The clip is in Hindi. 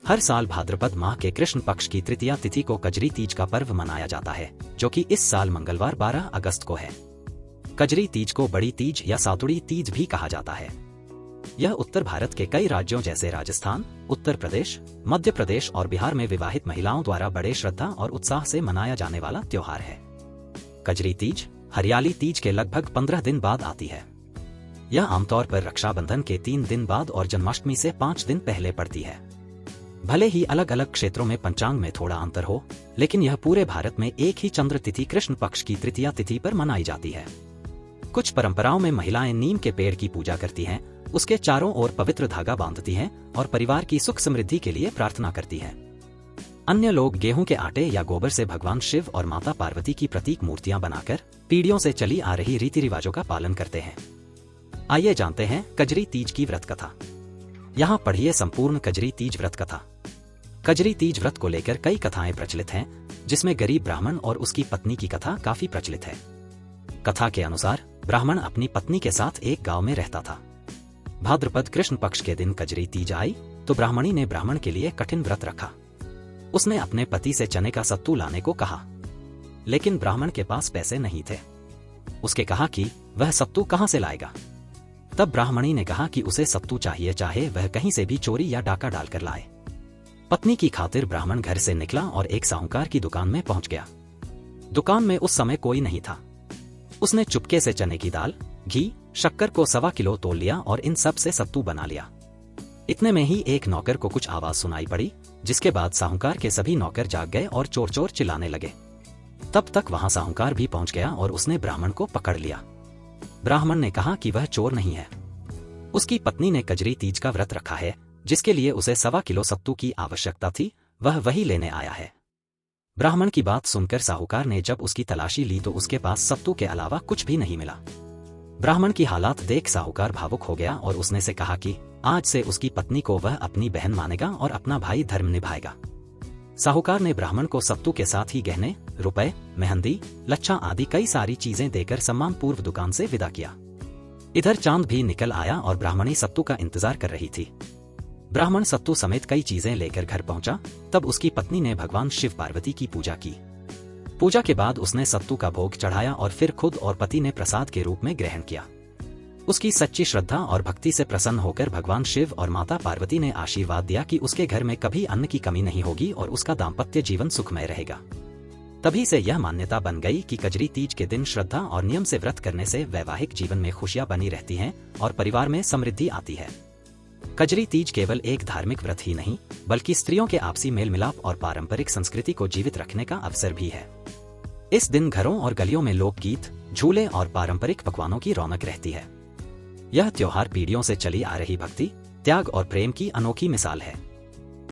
हर साल भाद्रपद माह के कृष्ण पक्ष की तृतीया तिथि को कजरी तीज का पर्व मनाया जाता है, जो कि इस साल मंगलवार 12 अगस्त को है। कजरी तीज को बड़ी तीज या सातुड़ी तीज भी कहा जाता है। यह उत्तर भारत के कई राज्यों जैसे राजस्थान, उत्तर प्रदेश, मध्य प्रदेश और बिहार में विवाहित महिलाओं द्वारा बड़े श्रद्धा और उत्साह से मनाया जाने वाला त्योहार है। कजरी तीज हरियाली तीज के लगभग 15 दिन बाद आती है। यह आमतौर पर रक्षाबंधन के 3 दिन बाद और जन्माष्टमी से 5 दिन पहले पड़ती है। भले ही अलग अलग क्षेत्रों में पंचांग में थोड़ा अंतर हो, लेकिन यह पूरे भारत में एक ही चंद्र तिथि कृष्ण पक्ष की तृतीया तिथि पर मनाई जाती है। कुछ परंपराओं में महिलाएं नीम के पेड़ की पूजा करती हैं, उसके चारों ओर पवित्र धागा बांधती हैं और परिवार की सुख समृद्धि के लिए प्रार्थना करती हैं। अन्य लोग गेहूं के आटे या गोबर से भगवान शिव और माता पार्वती की प्रतीक मूर्तियां बनाकर पीढ़ियों से चली आ रही रीति रिवाजों का पालन करते हैं। आइए जानते हैं कजरी तीज की व्रत कथा। यहाँ पढ़िए संपूर्ण कजरी तीज व्रत कथा। कजरी तीज व्रत को लेकर कई कथाएं प्रचलित हैं, जिसमें गरीब ब्राह्मण और उसकी पत्नी की कथा काफी प्रचलित है। कथा के अनुसार ब्राह्मण अपनी पत्नी के साथ एक गांव में रहता था। भाद्रपद कृष्ण पक्ष के दिन कजरी तीज आई तो ब्राह्मणी ने ब्राह्मण के लिए कठिन व्रत रखा। उसने अपने पति से चने का सत्तू लाने को कहा, लेकिन ब्राह्मण के पास पैसे नहीं थे। उसके कहा कि वह सत्तू कहां से लाएगा। तब ब्राह्मणी ने कहा कि उसे सत्तू चाहिए, चाहे वह कहीं से भी चोरी या डाका डालकर लाए। पत्नी की खातिर ब्राह्मण घर से निकला और एक साहूकार की दुकान में पहुंच गया। दुकान में उस समय कोई नहीं था। उसने चुपके से चने की दाल, घी, शक्कर को 1.25 किलो तोल लिया और इन सब से सत्तू बना लिया। इतने में ही एक नौकर को कुछ आवाज सुनाई पड़ी, जिसके बाद साहूकार के सभी नौकर जाग गए और चोर चोर चिल्लाने लगे। तब तक वहां साहूकार भी पहुंच गया और उसने ब्राह्मण को पकड़ लिया। ब्राह्मण ने कहा कि वह चोर नहीं है। उसकी पत्नी ने कजरी तीज का व्रत रखा है, जिसके लिए उसे 1.25 किलो सत्तू की आवश्यकता थी, वह वही लेने आया है। ब्राह्मण की बात सुनकर साहूकार ने जब उसकी तलाशी ली तो उसके पास सत्तू के अलावा कुछ भी नहीं मिला। ब्राह्मण की हालात देख साहूकार भावुक हो गया और उसने से कहा कि आज से उसकी पत्नी को वह अपनी बहन मानेगा और अपना भाई धर्म निभाएगा। साहूकार ने ब्राह्मण को सत्तू के साथ ही गहने, रुपए, मेहंदी, लच्छा आदि कई सारी चीजें देकर सम्मान पूर्व दुकान से विदा किया। इधर चांद भी निकल आया और ब्राह्मणी सत्तू का इंतजार कर रही थी। ब्राह्मण सत्तू समेत कई चीजें लेकर घर पहुंचा। तब उसकी पत्नी ने भगवान शिव पार्वती की पूजा की। पूजा के बाद उसने सत्तू का भोग चढ़ाया और फिर खुद और पति ने प्रसाद के रूप में ग्रहण किया। उसकी सच्ची श्रद्धा और भक्ति से प्रसन्न होकर भगवान शिव और माता पार्वती ने आशीर्वाद दिया कि उसके घर में कभी अन्न की कमी नहीं होगी और उसका दाम्पत्य जीवन सुखमय रहेगा। तभी से यह मान्यता बन गई कि कजरी तीज के दिन श्रद्धा और नियम से व्रत करने से वैवाहिक जीवन में खुशियां बनी रहती हैं और परिवार में समृद्धि आती है। कजरी तीज केवल एक धार्मिक व्रत ही नहीं, बल्कि स्त्रियों के आपसी मेल मिलाप और पारंपरिक संस्कृति को जीवित रखने का अवसर भी है। इस दिन घरों और गलियों में लोकगीत, झूले और पारंपरिक पकवानों की रौनक रहती है। यह त्योहार पीढ़ियों से चली आ रही भक्ति, त्याग और प्रेम की अनोखी मिसाल है।